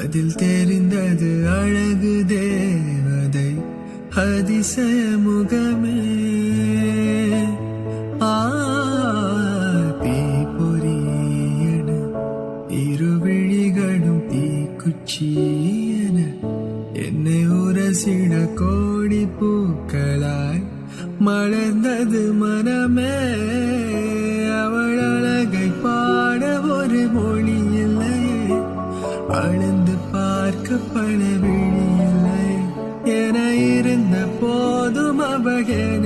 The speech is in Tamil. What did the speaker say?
அதில் தெரிந்தது அழகு தேவதை அதிசய முகமே. தீப்பொறியன இருவிழிகளும் தீக்குச்சியன என்னை உரசிட கோடி பூக்களாய் மலர்ந்தது மனமே. அவள் அழகை பாட ஒரு மொழி இல்லையே, அழுந்து பார்க்க பல விழி இல்லையே. என இருந்த போதும் அவள் என